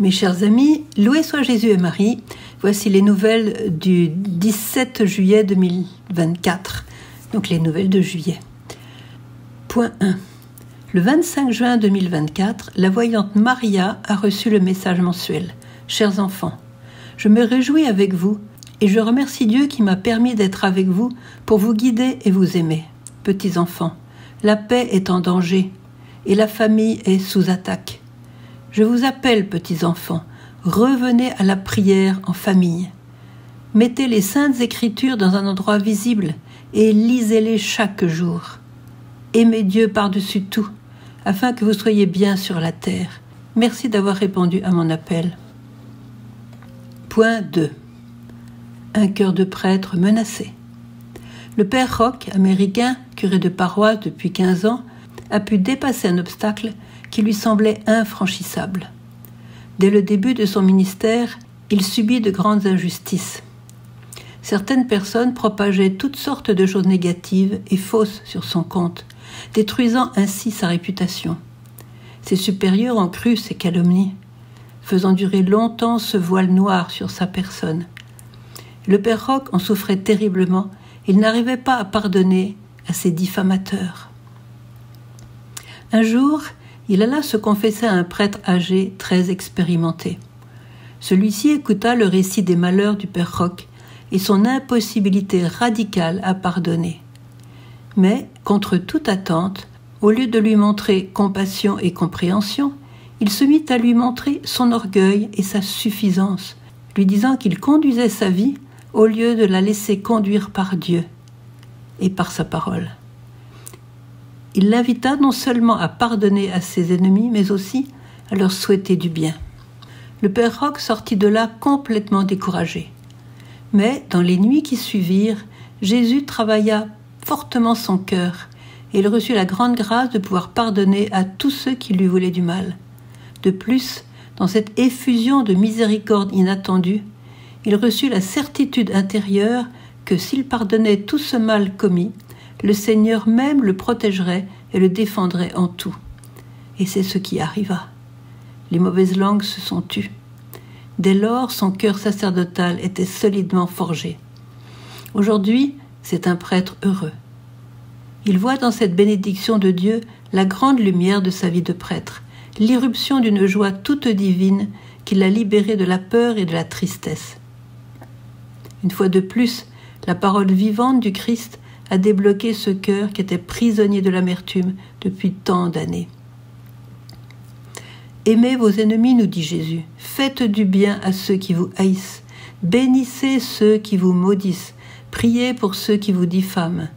Mes chers amis, loué soit Jésus et Marie. Voici les nouvelles du 17 juillet 2024, donc les nouvelles de juillet. Point 1. Le 25 juin 2024, la voyante Maria a reçu le message mensuel. Chers enfants, je me réjouis avec vous et je remercie Dieu qui m'a permis d'être avec vous pour vous guider et vous aimer. Petits enfants, la paix est en danger et la famille est sous attaque. Je vous appelle, petits enfants, revenez à la prière en famille. Mettez les saintes écritures dans un endroit visible et lisez-les chaque jour. Aimez Dieu par-dessus tout, afin que vous soyez bien sur la terre. Merci d'avoir répondu à mon appel. Point 2. Un cœur de prêtre menacé. Le père Rock, américain, curé de paroisse depuis 15 ans, a pu dépasser un obstacle qui lui semblait infranchissable. Dès le début de son ministère, il subit de grandes injustices. Certaines personnes propageaient toutes sortes de choses négatives et fausses sur son compte, détruisant ainsi sa réputation. Ses supérieurs ont cru ces calomnies, faisant durer longtemps ce voile noir sur sa personne. Le père Rock en souffrait terriblement, il n'arrivait pas à pardonner à ses diffamateurs. Un jour, il alla se confesser à un prêtre âgé très expérimenté. Celui-ci écouta le récit des malheurs du père Rock et son impossibilité radicale à pardonner. Mais, contre toute attente, au lieu de lui montrer compassion et compréhension, il se mit à lui montrer son orgueil et sa suffisance, lui disant qu'il conduisait sa vie au lieu de la laisser conduire par Dieu et par sa parole. Il l'invita non seulement à pardonner à ses ennemis, mais aussi à leur souhaiter du bien. Le père Rock sortit de là complètement découragé. Mais, dans les nuits qui suivirent, Jésus travailla fortement son cœur, et il reçut la grande grâce de pouvoir pardonner à tous ceux qui lui voulaient du mal. De plus, dans cette effusion de miséricorde inattendue, il reçut la certitude intérieure que s'il pardonnait tout ce mal commis, le Seigneur même le protégerait et le défendrait en tout. Et c'est ce qui arriva. Les mauvaises langues se sont tues. Dès lors, son cœur sacerdotal était solidement forgé. Aujourd'hui, c'est un prêtre heureux. Il voit dans cette bénédiction de Dieu la grande lumière de sa vie de prêtre, l'irruption d'une joie toute divine qui l'a libéré de la peur et de la tristesse. Une fois de plus, la parole vivante du Christ a débloqué ce cœur qui était prisonnier de l'amertume depuis tant d'années. Aimez vos ennemis, nous dit Jésus. Faites du bien à ceux qui vous haïssent. Bénissez ceux qui vous maudissent. Priez pour ceux qui vous diffament.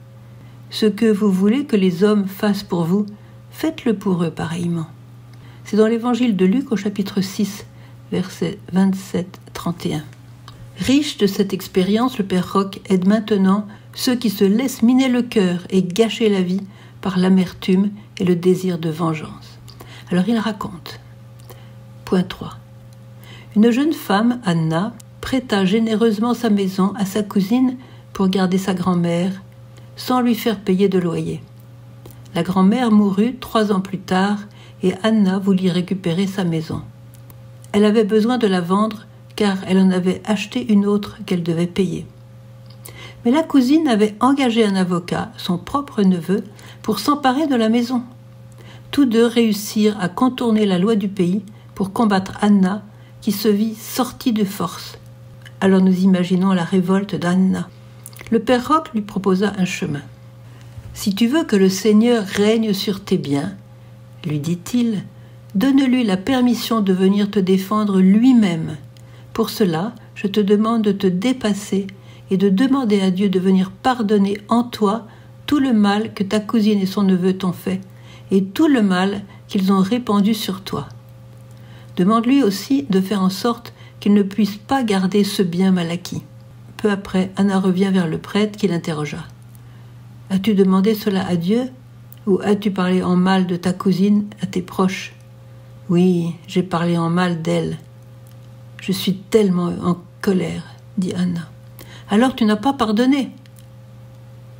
Ce que vous voulez que les hommes fassent pour vous, faites-le pour eux pareillement. C'est dans l'évangile de Luc au chapitre 6, versets 27-31. Riche de cette expérience, le père Rock aide maintenant ceux qui se laissent miner le cœur et gâcher la vie par l'amertume et le désir de vengeance. Alors il raconte. Point 3. Une jeune femme, Anna, prêta généreusement sa maison à sa cousine pour garder sa grand-mère, sans lui faire payer de loyer. La grand-mère mourut 3 ans plus tard et Anna voulut récupérer sa maison. Elle avait besoin de la vendre car elle en avait acheté une autre qu'elle devait payer. Mais la cousine avait engagé un avocat, son propre neveu, pour s'emparer de la maison. Tous deux réussirent à contourner la loi du pays pour combattre Anna, qui se vit sortie de force. Alors nous imaginons la révolte d'Anna. Le père Rock lui proposa un chemin. « Si tu veux que le Seigneur règne sur tes biens, lui dit-il, donne-lui la permission de venir te défendre lui-même. Pour cela, je te demande de te dépasser et de demander à Dieu de venir pardonner en toi tout le mal que ta cousine et son neveu t'ont fait et tout le mal qu'ils ont répandu sur toi. Demande-lui aussi de faire en sorte qu'il ne puisse pas garder ce bien mal acquis. » Peu après, Anna revient vers le prêtre qui l'interrogea. « As-tu demandé cela à Dieu ou as-tu parlé en mal de ta cousine à tes proches ?»« Oui, j'ai parlé en mal d'elle. Je suis tellement en colère, dit Anna. »« Alors tu n'as pas pardonné.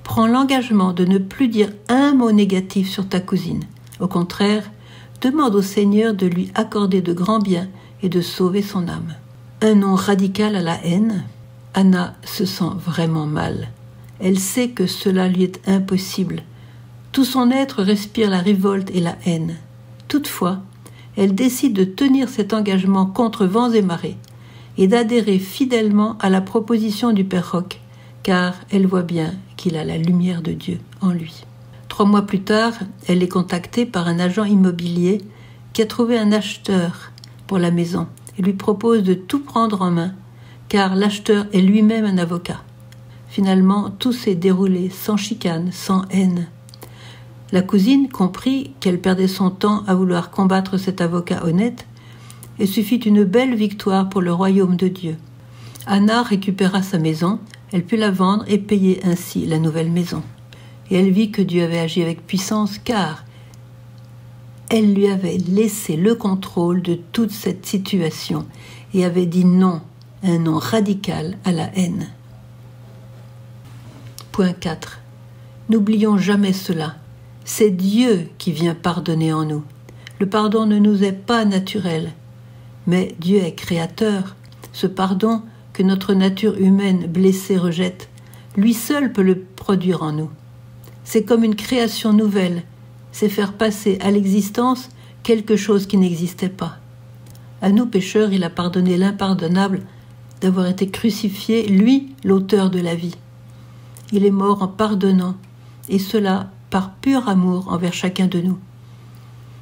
Prends l'engagement de ne plus dire un mot négatif sur ta cousine. Au contraire, demande au Seigneur de lui accorder de grands biens et de sauver son âme. Un non radical à la haine. Anna se sent vraiment mal. Elle sait que cela lui est impossible. Tout son être respire la révolte et la haine. Toutefois, elle décide de tenir cet engagement contre vents et marées et d'adhérer fidèlement à la proposition du père Roch, car elle voit bien qu'il a la lumière de Dieu en lui. 3 mois plus tard, elle est contactée par un agent immobilier qui a trouvé un acheteur pour la maison et lui propose de tout prendre en main, car l'acheteur est lui-même un avocat. Finalement, tout s'est déroulé sans chicane, sans haine. La cousine comprit qu'elle perdait son temps à vouloir combattre cet avocat honnête, et ce fut une belle victoire pour le royaume de Dieu. Anna récupéra sa maison, elle put la vendre et payer ainsi la nouvelle maison. Et elle vit que Dieu avait agi avec puissance, car elle lui avait laissé le contrôle de toute cette situation et avait dit non, un non radical à la haine. Point 4. N'oublions jamais cela. C'est Dieu qui vient pardonner en nous. Le pardon ne nous est pas naturel, mais Dieu est créateur. Ce pardon que notre nature humaine blessée rejette, lui seul peut le produire en nous. C'est comme une création nouvelle, c'est faire passer à l'existence quelque chose qui n'existait pas. À nous pécheurs, il a pardonné l'impardonnable d'avoir été crucifié, lui, l'auteur de la vie. Il est mort en pardonnant, et cela par pur amour envers chacun de nous.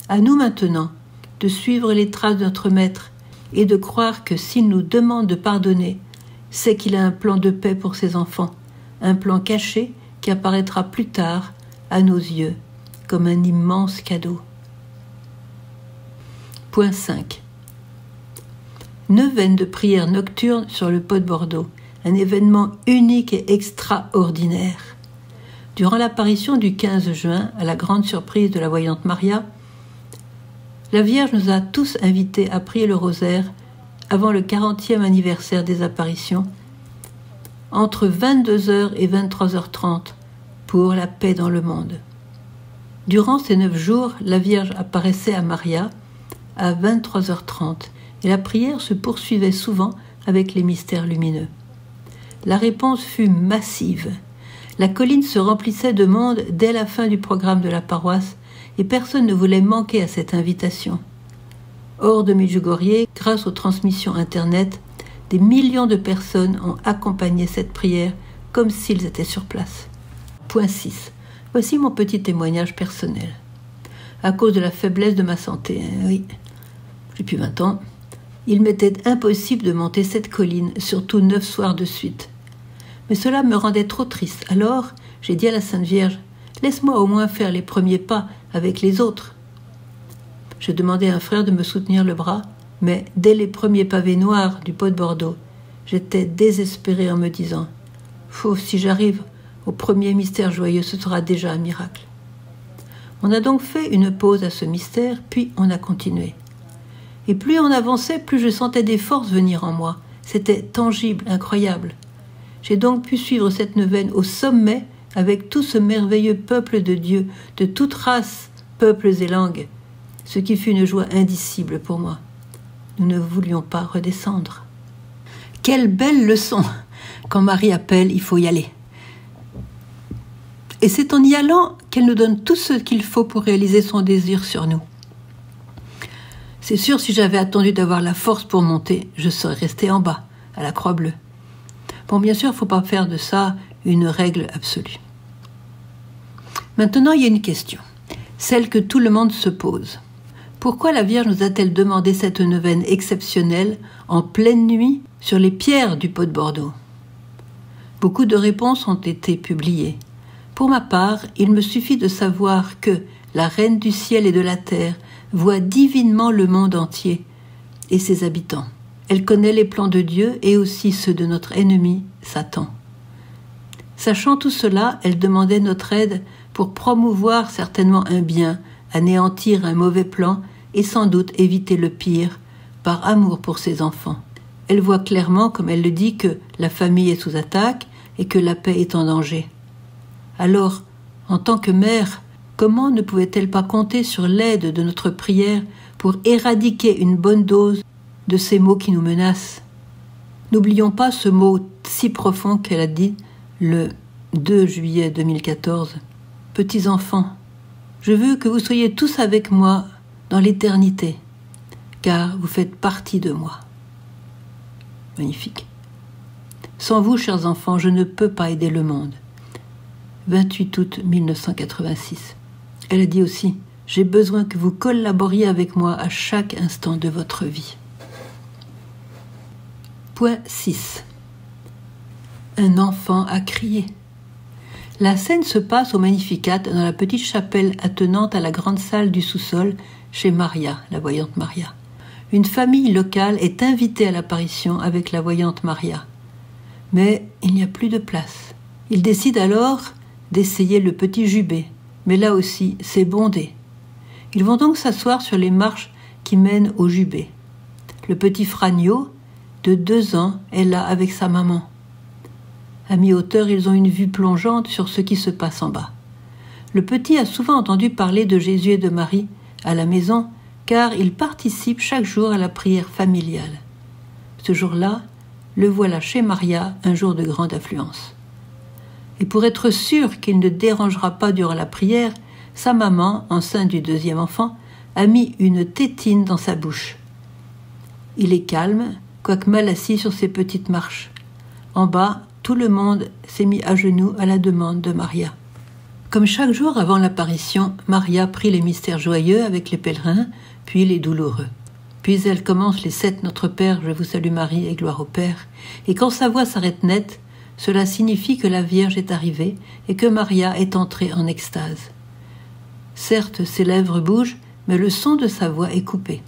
À nous maintenant de suivre les traces de notre Maître et de croire que s'il nous demande de pardonner, c'est qu'il a un plan de paix pour ses enfants, un plan caché qui apparaîtra plus tard à nos yeux comme un immense cadeau. Point 5. Neuvaine de prière nocturne sur le Pot de Bordeaux, un événement unique et extraordinaire. Durant l'apparition du 15 juin, à la grande surprise de la voyante Maria, la Vierge nous a tous invités à prier le rosaire avant le 40e anniversaire des apparitions, entre 22h et 23h30, pour la paix dans le monde. Durant ces 9 jours, la Vierge apparaissait à Maria à 23h30 et la prière se poursuivait souvent avec les mystères lumineux. La réponse fut massive. La colline se remplissait de monde dès la fin du programme de la paroisse et personne ne voulait manquer à cette invitation. Hors de Medjugorje, grâce aux transmissions Internet, des millions de personnes ont accompagné cette prière comme s'ils étaient sur place. Point 6. Voici mon petit témoignage personnel. À cause de la faiblesse de ma santé, oui, j'ai plus 20 ans, il m'était impossible de monter cette colline, surtout 9 soirs de suite. Mais cela me rendait trop triste. Alors, j'ai dit à la Sainte Vierge, « Laisse-moi au moins faire les premiers pas avec les autres. » Je demandais à un frère de me soutenir le bras, mais dès les premiers pavés noirs du Pot de Bordeaux, j'étais désespérée en me disant « si j'arrive au premier mystère joyeux, ce sera déjà un miracle. » On a donc fait une pause à ce mystère, puis on a continué. Et plus on avançait, plus je sentais des forces venir en moi. C'était tangible, incroyable. J'ai donc pu suivre cette neuvaine au sommet avec tout ce merveilleux peuple de Dieu, de toutes races, peuples et langues, ce qui fut une joie indicible pour moi. Nous ne voulions pas redescendre. Quelle belle leçon! Quand Marie appelle, il faut y aller. Et c'est en y allant qu'elle nous donne tout ce qu'il faut pour réaliser son désir sur nous. C'est sûr, si j'avais attendu d'avoir la force pour monter, je serais restée en bas, à la Croix Bleue. Bon, bien sûr, il ne faut pas faire de ça une règle absolue. Maintenant, il y a une question, celle que tout le monde se pose. Pourquoi la Vierge nous a-t-elle demandé cette neuvaine exceptionnelle en pleine nuit sur les pierres du Pot de Bordeaux? Beaucoup de réponses ont été publiées. Pour ma part, il me suffit de savoir que la Reine du ciel et de la terre voit divinement le monde entier et ses habitants. Elle connaît les plans de Dieu et aussi ceux de notre ennemi, Satan. Sachant tout cela, elle demandait notre aide pour promouvoir certainement un bien, anéantir un mauvais plan et sans doute éviter le pire, par amour pour ses enfants. Elle voit clairement, comme elle le dit, que la famille est sous attaque et que la paix est en danger. Alors, en tant que mère, comment ne pouvait-elle pas compter sur l'aide de notre prière pour éradiquer une bonne dose de ces mots qui nous menacent. N'oublions pas ce mot si profond qu'elle a dit le 2 juillet 2014. « Petits enfants, je veux que vous soyez tous avec moi dans l'éternité, car vous faites partie de moi. » Magnifique. Sans vous, chers enfants, je ne peux pas aider le monde. 28 août 1986. Elle a dit aussi « J'ai besoin que vous collaboriez avec moi à chaque instant de votre vie. » Point 6. Un enfant a crié. La scène se passe au Magnificat dans la petite chapelle attenante à la grande salle du sous-sol chez Maria, la voyante Maria. Une famille locale est invitée à l'apparition avec la voyante Maria. Mais il n'y a plus de place. Ils décident alors d'essayer le petit Jubé, mais là aussi c'est bondé. Ils vont donc s'asseoir sur les marches qui mènent au Jubé. Le petit Fragno, de 2 ans, est là avec sa maman. À mi-hauteur, ils ont une vue plongeante sur ce qui se passe en bas. Le petit a souvent entendu parler de Jésus et de Marie à la maison, car il participe chaque jour à la prière familiale. Ce jour-là, le voilà chez Maria, un jour de grande affluence. Et pour être sûr qu'il ne dérangera pas durant la prière, sa maman, enceinte du 2e enfant, a mis une tétine dans sa bouche. Il est calme, quoique mal assis sur ses petites marches. En bas, tout le monde s'est mis à genoux à la demande de Maria. Comme chaque jour avant l'apparition, Maria prie les mystères joyeux avec les pèlerins, puis les douloureux. Puis elle commence les 7 Notre Père, je vous salue Marie et gloire au Père. Et quand sa voix s'arrête net, cela signifie que la Vierge est arrivée et que Maria est entrée en extase. Certes, ses lèvres bougent, mais le son de sa voix est coupé.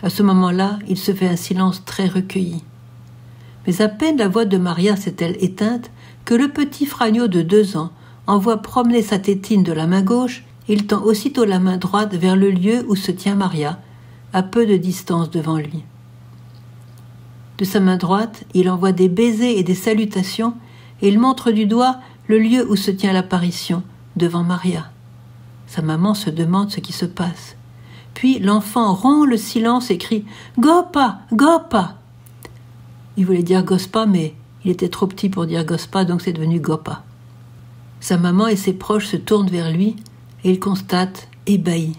À ce moment-là, il se fait un silence très recueilli. Mais à peine la voix de Maria s'est-elle éteinte que le petit Fragno de 2 ans envoie promener sa tétine de la main gauche, il tend aussitôt la main droite vers le lieu où se tient Maria, à peu de distance devant lui. De sa main droite, il envoie des baisers et des salutations, et il montre du doigt le lieu où se tient l'apparition, devant Maria. Sa maman se demande ce qui se passe. Puis l'enfant rompt le silence et crie « Gopa, Gopa !» Il voulait dire Gospa, mais il était trop petit pour dire Gospa, donc c'est devenu Gopa. Sa maman et ses proches se tournent vers lui, et il constate, ébahi.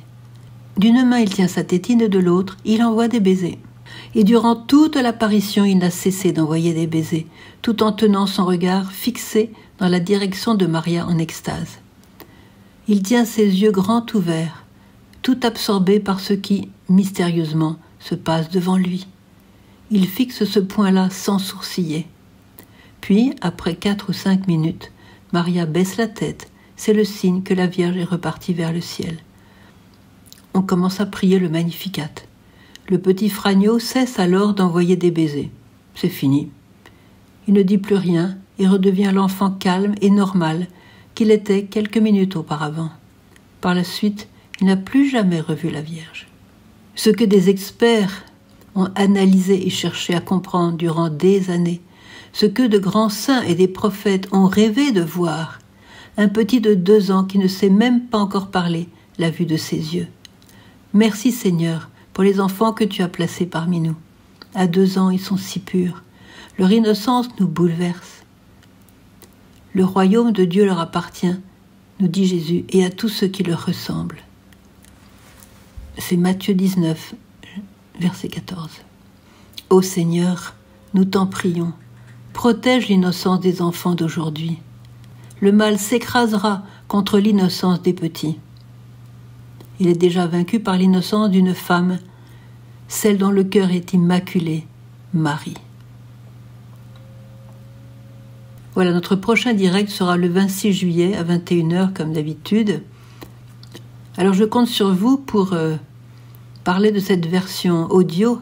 D'une main, il tient sa tétine et de l'autre, il envoie des baisers. Et durant toute l'apparition, il n'a cessé d'envoyer des baisers, tout en tenant son regard fixé dans la direction de Maria en extase. Il tient ses yeux grands ouverts, tout absorbé par ce qui, mystérieusement, se passe devant lui. Il fixe ce point-là sans sourciller. Puis, après 4 ou 5 minutes, Maria baisse la tête. C'est le signe que la Vierge est repartie vers le ciel. On commence à prier le Magnificat. Le petit Fragno cesse alors d'envoyer des baisers. C'est fini. Il ne dit plus rien et redevient l'enfant calme et normal qu'il était quelques minutes auparavant. Par la suite, il n'a plus jamais revu la Vierge. Ce que des experts ont analysé et cherché à comprendre durant des années, ce que de grands saints et des prophètes ont rêvé de voir, un petit de 2 ans qui ne sait même pas encore parler l'a vu de ses yeux. Merci Seigneur pour les enfants que tu as placés parmi nous. À 2 ans, ils sont si purs. Leur innocence nous bouleverse. Le royaume de Dieu leur appartient, nous dit Jésus, et à tous ceux qui leur ressemblent. C'est Matthieu 19, verset 14. Ô Seigneur, nous t'en prions, protège l'innocence des enfants d'aujourd'hui. Le mal s'écrasera contre l'innocence des petits. Il est déjà vaincu par l'innocence d'une femme, celle dont le cœur est immaculé, Marie. Voilà, notre prochain direct sera le 26 juillet à 21h comme d'habitude. Alors je compte sur vous pour parler de cette version audio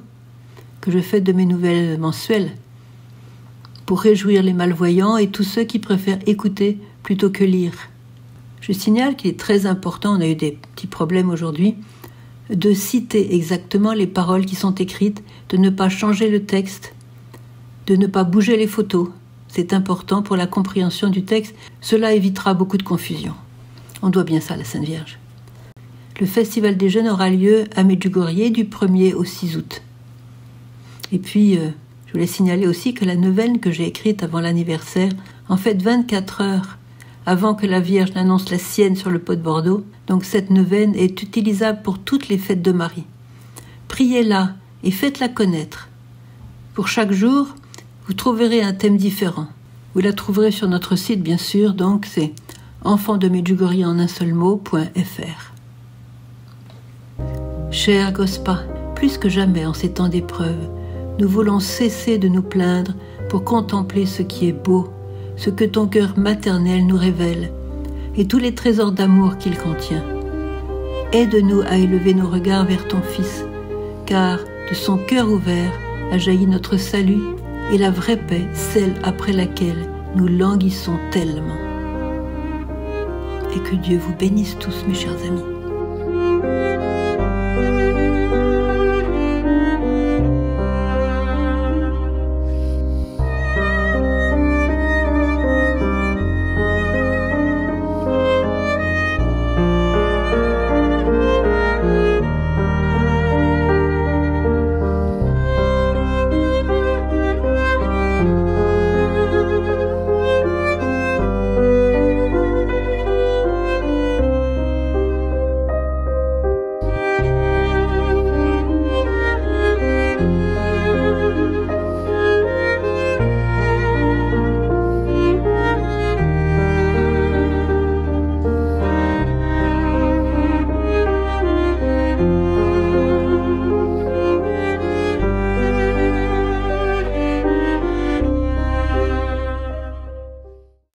que je fais de mes nouvelles mensuelles, pour réjouir les malvoyants et tous ceux qui préfèrent écouter plutôt que lire. Je signale qu'il est très important, on a eu des petits problèmes aujourd'hui, de citer exactement les paroles qui sont écrites, de ne pas changer le texte, de ne pas bouger les photos. C'est important pour la compréhension du texte. Cela évitera beaucoup de confusion. On doit bien ça à la Sainte Vierge. Le Festival des Jeunes aura lieu à Medjugorje du 1er au 6 août. Et puis, je voulais signaler aussi que la neuvaine que j'ai écrite avant l'anniversaire, en fait 24 heures avant que la Vierge n'annonce la sienne sur le pot de Bordeaux, donc cette neuvaine est utilisable pour toutes les fêtes de Marie. Priez-la et faites-la connaître. Pour chaque jour, vous trouverez un thème différent. Vous la trouverez sur notre site, bien sûr, donc c'est enfant-de-Medjugorje en un seul mot.fr. Cher Gospa, plus que jamais en ces temps d'épreuve, nous voulons cesser de nous plaindre pour contempler ce qui est beau, ce que ton cœur maternel nous révèle, et tous les trésors d'amour qu'il contient. Aide-nous à élever nos regards vers ton Fils, car de son cœur ouvert a jailli notre salut et la vraie paix, celle après laquelle nous languissons tellement. Et que Dieu vous bénisse tous, mes chers amis.